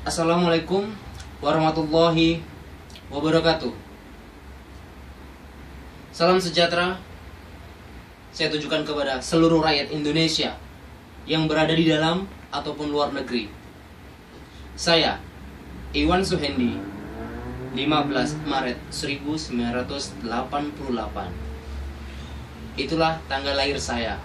Assalamualaikum warahmatullahi wabarakatuh. Salam sejahtera saya tujukan kepada seluruh rakyat Indonesia yang berada di dalam ataupun luar negeri. Saya Iwan Suhendi, 15 Maret 1988. Itulah tanggal lahir saya.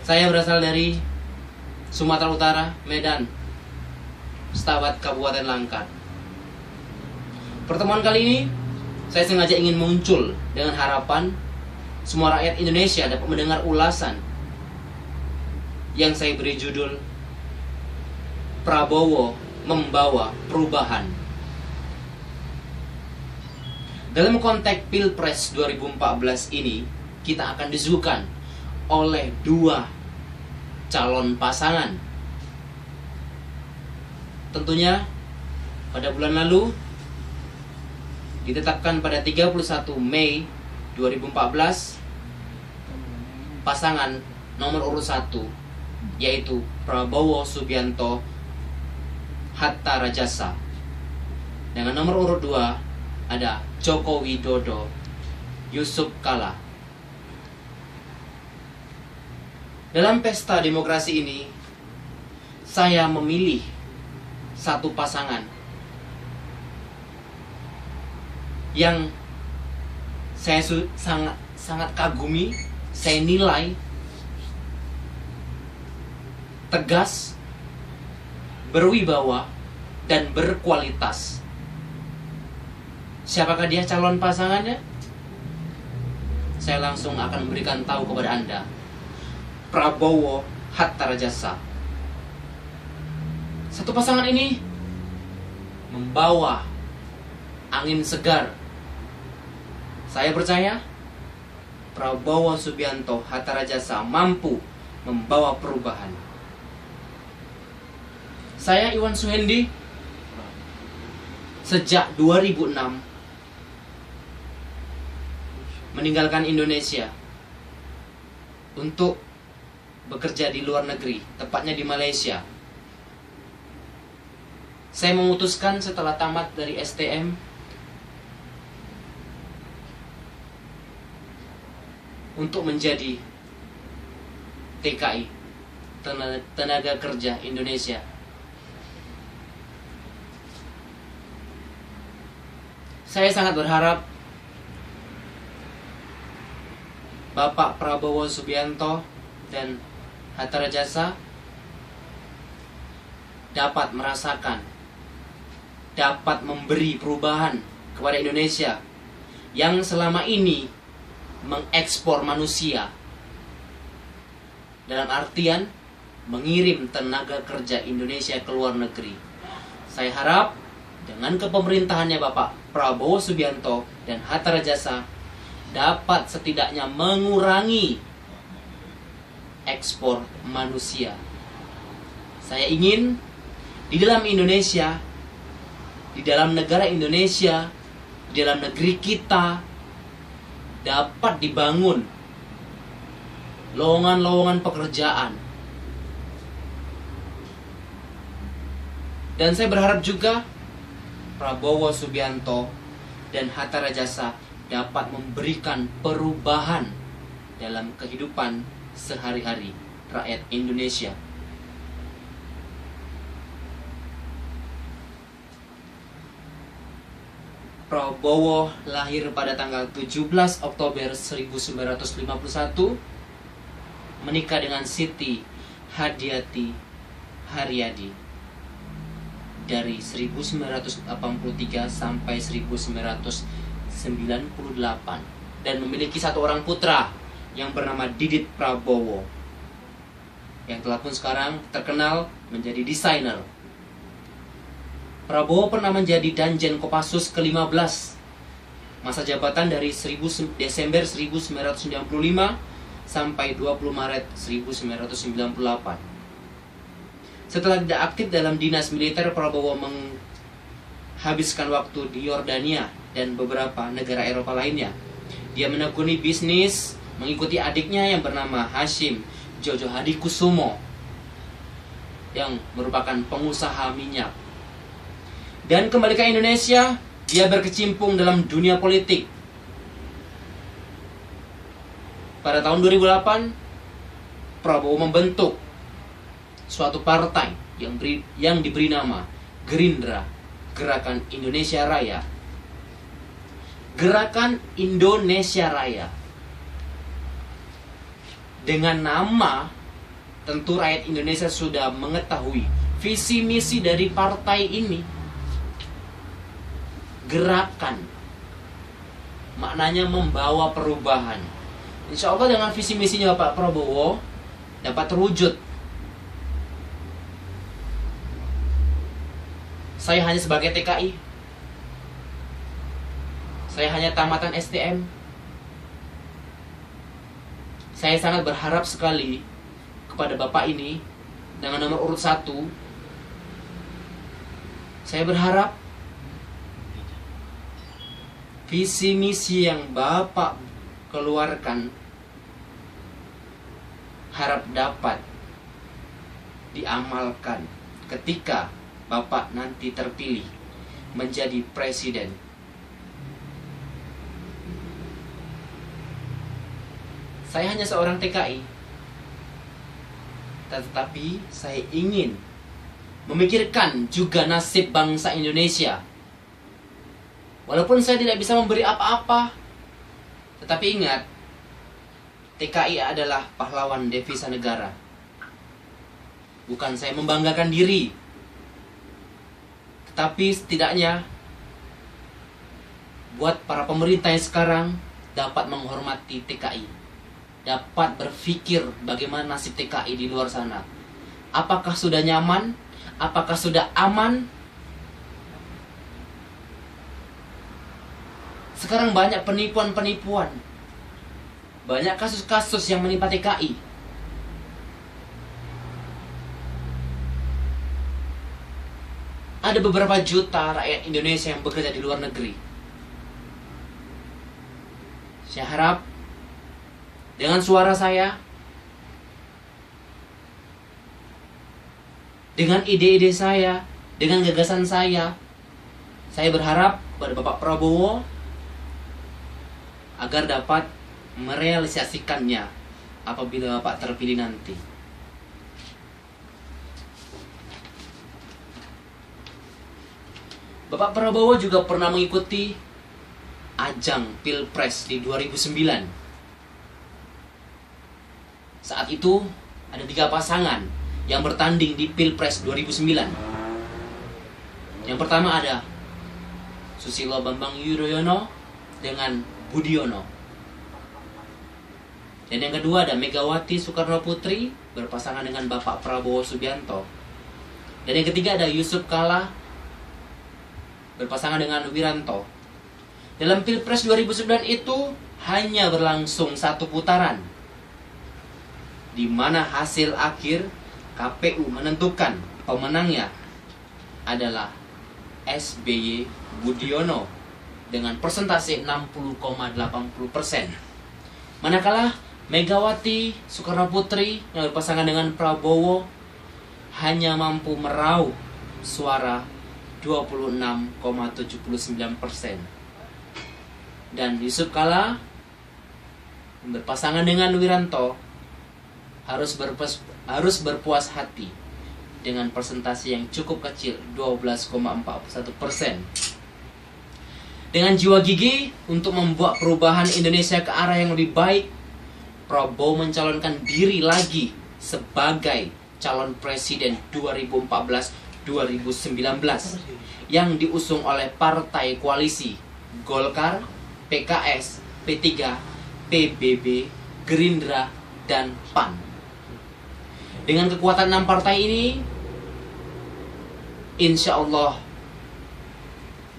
Saya berasal dari Sumatera Utara, Medan, Setabat, Kabupaten Langkat. Pertemuan kali ini saya sengaja ingin muncul dengan harapan semua rakyat Indonesia dapat mendengar ulasan yang saya beri judul Prabowo Membawa Perubahan. Dalam konteks Pilpres 2014 ini, kita akan disuguhkan oleh dua calon pasangan. Tentunya pada bulan lalu ditetapkan pada 31 Mei 2014 pasangan nomor urut 1 yaitu Prabowo Subianto Hatta Rajasa. Dengan nomor urut 2 ada Joko Widodo Yusuf Kala. Dalam pesta demokrasi ini, saya memilih satu pasangan yang saya sangat kagumi, saya nilai tegas, berwibawa, dan berkualitas. Siapakah dia calon pasangannya? Saya langsung akan memberikan tahu kepada Anda. Prabowo Hatta Rajasa. Satu pasangan ini membawa angin segar. Saya percaya Prabowo Subianto Hatta Rajasa mampu membawa perubahan. Saya Iwan Suhendi sejak 2006 meninggalkan Indonesia untuk bekerja di luar negeri, tepatnya di Malaysia. Saya memutuskan setelah tamat dari STM untuk menjadi TKI, Tenaga Kerja Indonesia. Saya sangat berharap Bapak Prabowo Subianto dan Hatta Rajasa dapat merasakan, dapat memberi perubahan kepada Indonesia yang selama ini mengekspor manusia, dalam artian mengirim tenaga kerja Indonesia ke luar negeri. Saya harap dengan kepemerintahannya Bapak Prabowo Subianto dan Hatta Rajasa dapat setidaknya mengurangi ekspor manusia. Saya ingin di dalam Indonesia, di dalam negara Indonesia, di dalam negeri kita dapat dibangun lowongan-lowongan pekerjaan. Dan saya berharap juga Prabowo Subianto dan Hatta Rajasa dapat memberikan perubahan dalam kehidupan sehari-hari rakyat Indonesia. Prabowo lahir pada tanggal 17 Oktober 1951, menikah dengan Siti Hadiati Haryadi dari 1983 sampai 1998 dan memiliki satu orang putra yang bernama Didit Prabowo yang telah pun sekarang terkenal menjadi desainer. Prabowo pernah menjadi Danjen Kopassus ke-15. Masa jabatan dari Desember 1995 sampai 20 Maret 1998. Setelah tidak aktif dalam dinas militer, Prabowo menghabiskan waktu di Yordania dan beberapa negara Eropa lainnya. Dia menekuni bisnis mengikuti adiknya yang bernama Hashim Jojo Hadikusumo yang merupakan pengusaha minyak. Dan kembali ke Indonesia, dia berkecimpung dalam dunia politik. Pada tahun 2008, Prabowo membentuk suatu partai yang diberi nama Gerindra, Gerakan Indonesia Raya. Gerakan Indonesia Raya. Dengan nama, tentu rakyat Indonesia sudah mengetahui visi misi dari partai ini. Gerakan, maknanya membawa perubahan. Insya Allah dengan visi misinya Bapak Prabowo dapat terwujud. Saya hanya sebagai TKI, saya hanya tamatan STM. Saya sangat berharap sekali kepada Bapak ini dengan nomor urut 1. Saya berharap visi misi yang Bapak keluarkan harap dapat diamalkan ketika Bapak nanti terpilih menjadi presiden. Saya hanya seorang TKI, tetapi saya ingin memikirkan juga nasib bangsa Indonesia. Walaupun saya tidak bisa memberi apa-apa, tetapi ingat, TKI adalah pahlawan devisa negara. Bukan saya membanggakan diri, tetapi setidaknya buat para pemerintah yang sekarang dapat menghormati TKI, dapat berpikir bagaimana nasib TKI di luar sana. Apakah sudah nyaman? Apakah sudah aman? Sekarang banyak penipuan-penipuan, banyak kasus-kasus yang menimpa TKI. Ada beberapa juta rakyat Indonesia yang bekerja di luar negeri. Saya harap dengan suara saya, dengan ide-ide saya, dengan gagasan saya berharap pada Bapak Prabowo agar dapat merealisasikannya apabila Bapak terpilih nanti. Bapak Prabowo juga pernah mengikuti ajang Pilpres di 2009. Saat itu ada 3 pasangan yang bertanding di Pilpres 2009. Yang pertama ada Susilo Bambang Yudhoyono dengan Budiono. Dan yang kedua ada Megawati Soekarno Putri berpasangan dengan Bapak Prabowo Subianto. Dan yang ketiga ada Yusuf Kala berpasangan dengan Wiranto. Dalam Pilpres 2009 itu hanya berlangsung 1 putaran, di mana hasil akhir KPU menentukan pemenangnya adalah SBY Budiono dengan persentase 60,80%. Manakala Megawati Soekarno Putri yang berpasangan dengan Prabowo hanya mampu meraup suara 26,79%. Dan Yusuf Kala berpasangan dengan Wiranto harus berpuas hati dengan persentase yang cukup kecil, 12,41%. Dengan jiwa gigih untuk membuat perubahan Indonesia ke arah yang lebih baik, Prabowo mencalonkan diri lagi sebagai calon presiden 2014-2019 yang diusung oleh partai koalisi Golkar, PKS, P3, PBB, Gerindra, dan PAN. Dengan kekuatan 6 partai ini, insya Allah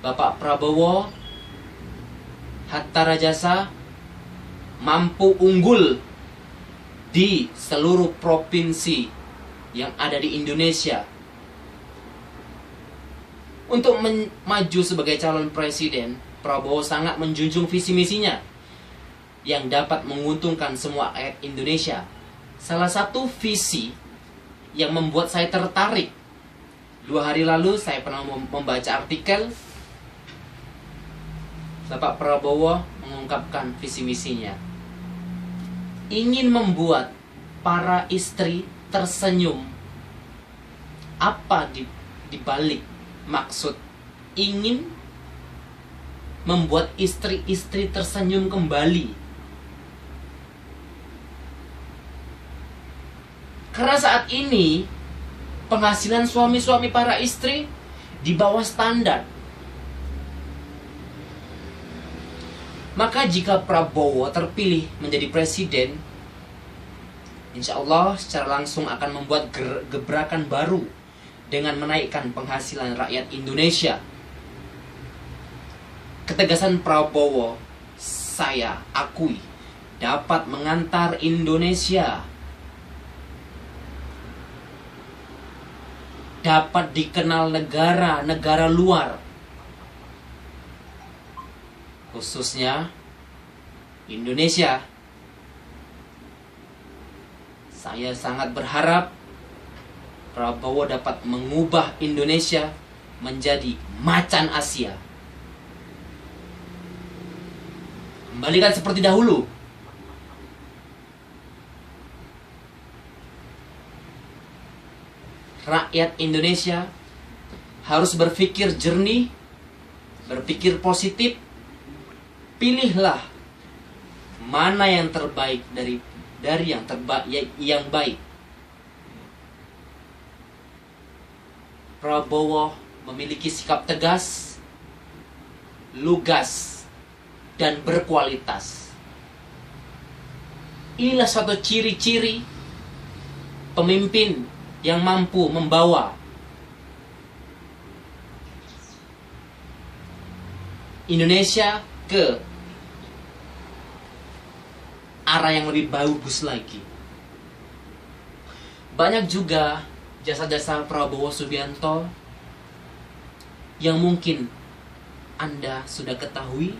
Bapak Prabowo Hatta Rajasa mampu unggul di seluruh provinsi yang ada di Indonesia. Untuk maju sebagai calon presiden, Prabowo sangat menjunjung visi misinya yang dapat menguntungkan semua rakyat Indonesia. Salah satu visi yang membuat saya tertarik 2 hari lalu saya pernah membaca artikel Bapak Prabowo mengungkapkan visi misinya, ingin membuat para istri tersenyum. Apa di balik maksud ingin membuat istri-istri tersenyum kembali? Karena saat ini penghasilan suami-suami para istri di bawah standar. Maka jika Prabowo terpilih menjadi presiden, insya Allah secara langsung akan membuat gebrakan baru dengan menaikkan penghasilan rakyat Indonesia. Ketegasan Prabowo, saya akui, dapat mengantar Indonesia, dapat dikenal negara-negara luar, khususnya Indonesia. Saya sangat berharap Prabowo dapat mengubah Indonesia menjadi macan Asia. Kembalikan seperti dahulu. Rakyat Indonesia harus berpikir jernih, berpikir positif. Pilihlah mana yang terbaik dari yang baik. Prabowo memiliki sikap tegas, lugas, dan berkualitas. Inilah suatu ciri-ciri pemimpin yang mampu membawa Indonesia ke arah yang lebih bagus lagi. Banyak juga jasa-jasa Prabowo Subianto yang mungkin Anda sudah ketahui.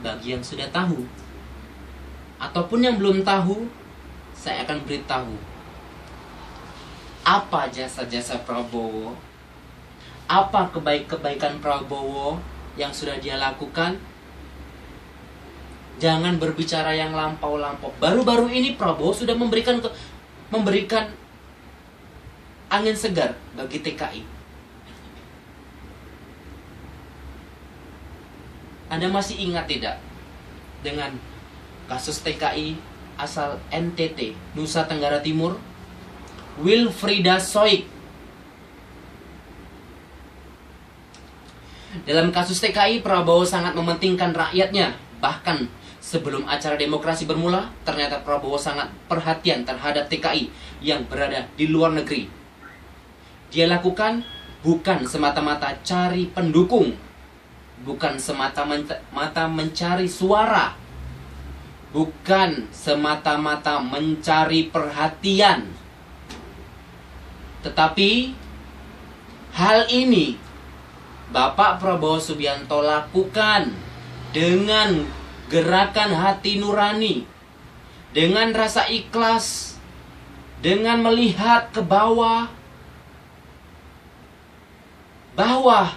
Bagi yang sudah tahu ataupun yang belum tahu, saya akan beritahu apa jasa-jasa Prabowo, apa kebaikan Prabowo yang sudah dia lakukan. Jangan berbicara yang lampau-lampau. Baru-baru ini Prabowo sudah memberikan angin segar bagi TKI. Anda masih ingat tidak dengan kasus TKI asal NTT, Nusa Tenggara Timur, Wilfrieda Soik? Dalam kasus TKI, Prabowo sangat mementingkan rakyatnya. Bahkan sebelum acara demokrasi bermula, ternyata Prabowo sangat perhatian terhadap TKI yang berada di luar negeri. Dia lakukan bukan semata-mata cari pendukung, bukan semata-mata mencari suara, bukan semata-mata mencari perhatian. Tetapi hal ini Bapak Prabowo Subianto lakukan dengan gerakan hati nurani, dengan rasa ikhlas, dengan melihat ke bawah, bahwa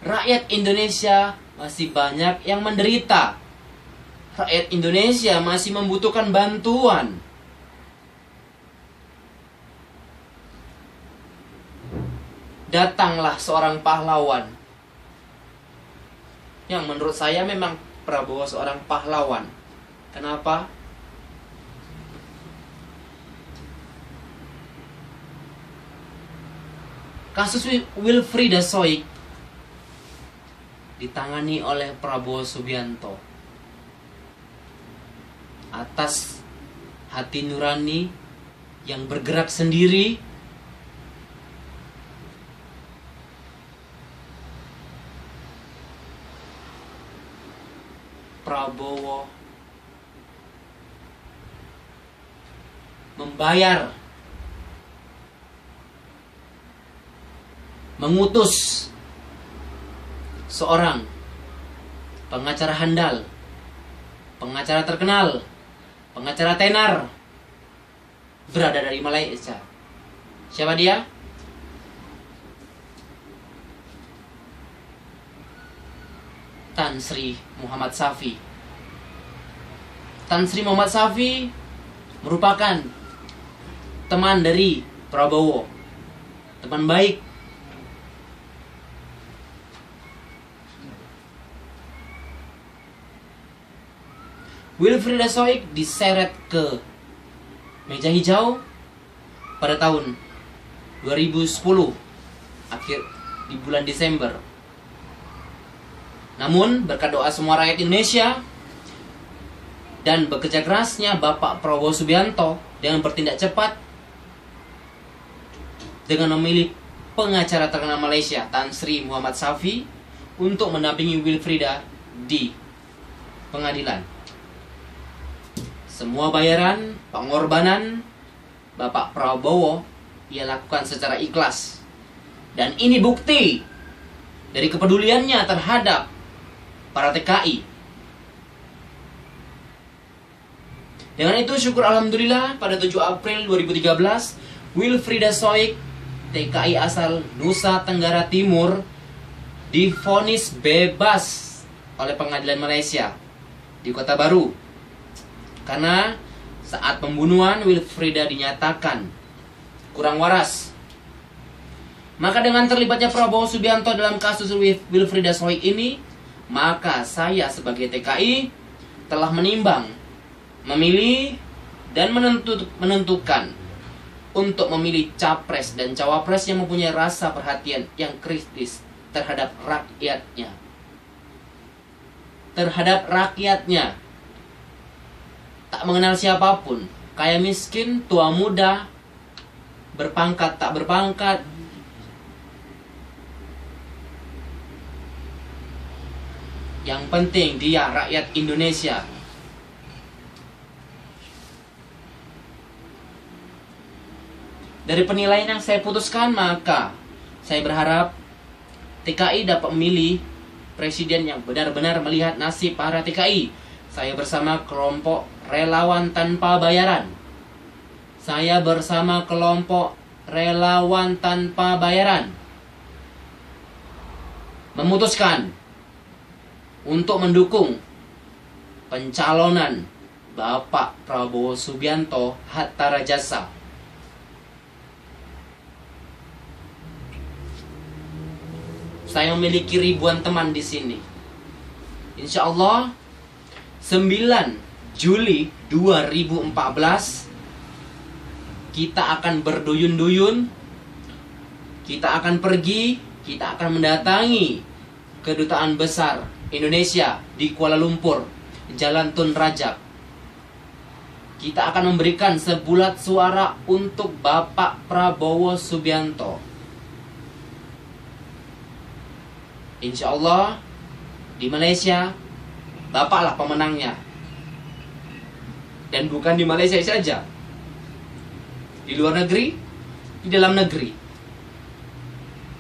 rakyat Indonesia masih banyak yang menderita. Rakyat Indonesia masih membutuhkan bantuan. Datanglah seorang pahlawan yang menurut saya memang Prabowo seorang pahlawan. Kenapa? Kasus Wilfrieda Soik ditangani oleh Prabowo Subianto atas hati nurani yang bergerak sendiri. Prabowo membayar, mengutus seorang pengacara handal, pengacara terkenal, pengacara tenar, berada dari Malaysia. Siapa dia? Tan Sri Muhammad Syafi. Tan Sri Muhammad Syafi merupakan teman dari Prabowo, teman baik. Wilfrieda Soik diseret ke meja hijau pada tahun 2010 akhir di bulan Desember. Namun berkat doa semua rakyat Indonesia dan bekerja kerasnya Bapak Prabowo Subianto dengan bertindak cepat dengan memilih pengacara terkenal Malaysia Tan Sri Muhammad Syafi untuk mendampingi Wilfrieda di pengadilan. Semua bayaran, pengorbanan Bapak Prabowo ia lakukan secara ikhlas. Dan ini bukti dari kepeduliannya terhadap para TKI. Dengan itu syukur alhamdulillah pada 7 April 2013 Wilfrieda Soik, TKI asal Nusa Tenggara Timur, divonis bebas oleh pengadilan Malaysia di Kota Baru. Karena saat pembunuhan Wilfrieda dinyatakan kurang waras. Maka dengan terlibatnya Prabowo Subianto dalam kasus Wilfrieda Soik ini, maka saya sebagai TKI telah menimbang, memilih, dan menentukan untuk memilih capres dan cawapres yang mempunyai rasa perhatian yang kritis terhadap rakyatnya. Tak mengenal siapapun, kaya miskin, tua muda, berpangkat tak berpangkat. Yang penting dia rakyat Indonesia. Dari penilaian yang saya putuskan, maka saya berharap TKI dapat memilih presiden yang benar-benar melihat nasib para TKI. Saya bersama kelompok relawan tanpa bayaran. Memutuskan untuk mendukung pencalonan Bapak Prabowo Subianto Hatta Rajasa. Saya memiliki ribuan teman di sini. Insya Allah 9 Juli 2014 kita akan berduyun-duyun, kita akan pergi, kita akan mendatangi Kedutaan Besar Indonesia di Kuala Lumpur, Jalan Tun Rajab. Kita akan memberikan sebulat suara untuk Bapak Prabowo Subianto. Insya Allah di Malaysia Bapaklah pemenangnya. Dan bukan di Malaysia saja, di luar negeri, di dalam negeri.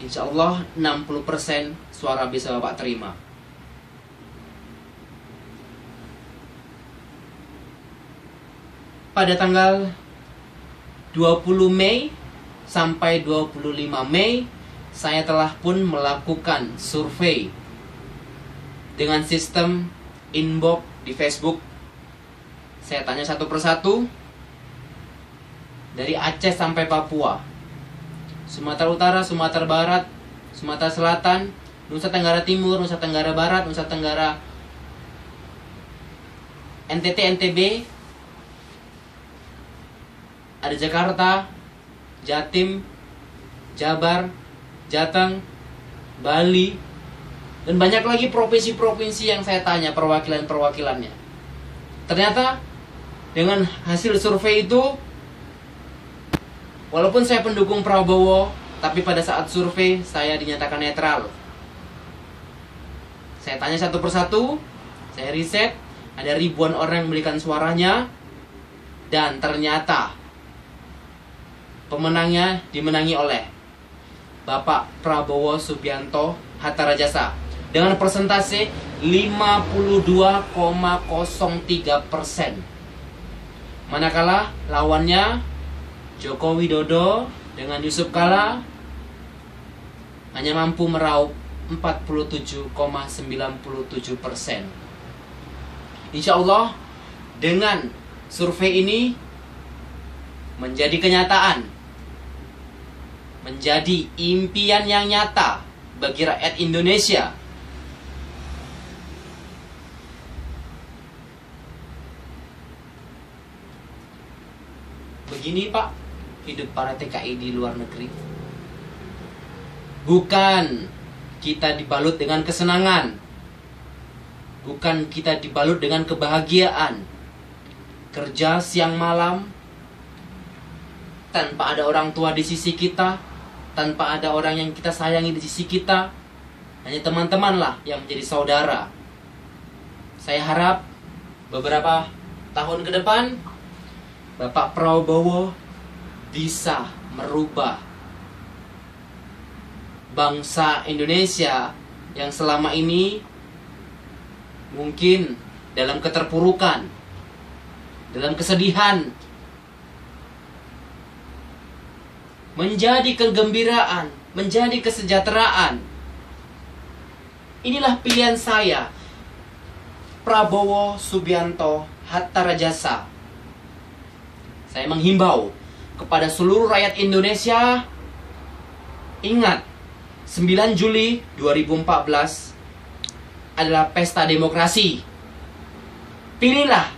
Insya Allah 60% suara bisa Bapak terima. Pada tanggal 20 Mei sampai 25 Mei saya telah pun melakukan survei dengan sistem inbox di Facebook. Saya tanya satu persatu, dari Aceh sampai Papua, Sumatera Utara, Sumatera Barat, Sumatera Selatan, Nusa Tenggara Timur, Nusa Tenggara Barat, Nusa Tenggara NTT, NTB, ada Jakarta, Jatim, Jabar, Jateng, Bali, dan banyak lagi provinsi-provinsi yang saya tanya perwakilan-perwakilannya. Ternyata dengan hasil survei itu, walaupun saya pendukung Prabowo, tapi pada saat survei saya dinyatakan netral. Saya tanya satu persatu, saya riset, ada ribuan orang yang memberikan suaranya, dan ternyata pemenangnya dimenangi oleh Bapak Prabowo Subianto Hatta Rajasa dengan persentase 52,03%. Manakala lawannya Joko Widodo dengan Yusuf Kala hanya mampu meraup 47,97%. Insya Allah dengan survei ini menjadi kenyataan, menjadi impian yang nyata bagi rakyat Indonesia. Begini Pak, hidup para TKI di luar negeri. Bukan kita dibalut dengan kesenangan, bukan kita dibalut dengan kebahagiaan, kerja siang malam tanpa ada orang tua di sisi kita, tanpa ada orang yang kita sayangi di sisi kita. Hanya teman-teman lah yang menjadi saudara. Saya harap beberapa tahun ke depan Bapak Prabowo bisa merubah bangsa Indonesia yang selama ini mungkin dalam keterpurukan, dalam kesedihan, menjadi kegembiraan, menjadi kesejahteraan. Inilah pilihan saya, Prabowo Subianto Hatta Rajasa. Saya menghimbau kepada seluruh rakyat Indonesia, ingat, 9 Juli 2014 adalah pesta demokrasi. Pilihlah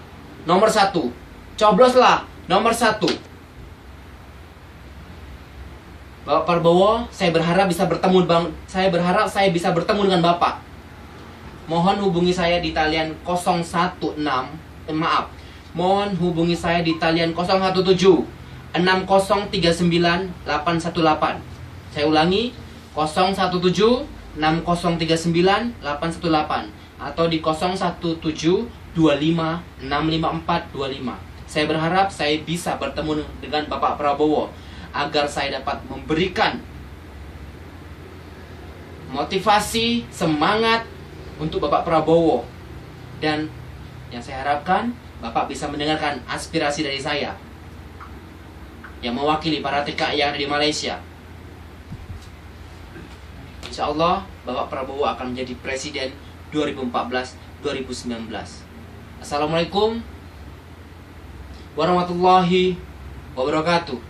nomor 1, cobloslah nomor 1. Bapak Prabowo, saya berharap saya bisa bertemu dengan Bapak. Mohon hubungi saya di talian 016, mohon hubungi saya di talian 017 6039 818. Saya ulangi, 017 6039 818 atau di 017 25 654 25. Saya berharap saya bisa bertemu dengan Bapak Prabowo agar saya dapat memberikan motivasi, semangat untuk Bapak Prabowo. Dan yang saya harapkan Bapak bisa mendengarkan aspirasi dari saya yang mewakili para TKI yang ada di Malaysia. Insya Allah Bapak Prabowo akan menjadi presiden 2014-2019. Assalamualaikum warahmatullahi wabarakatuh.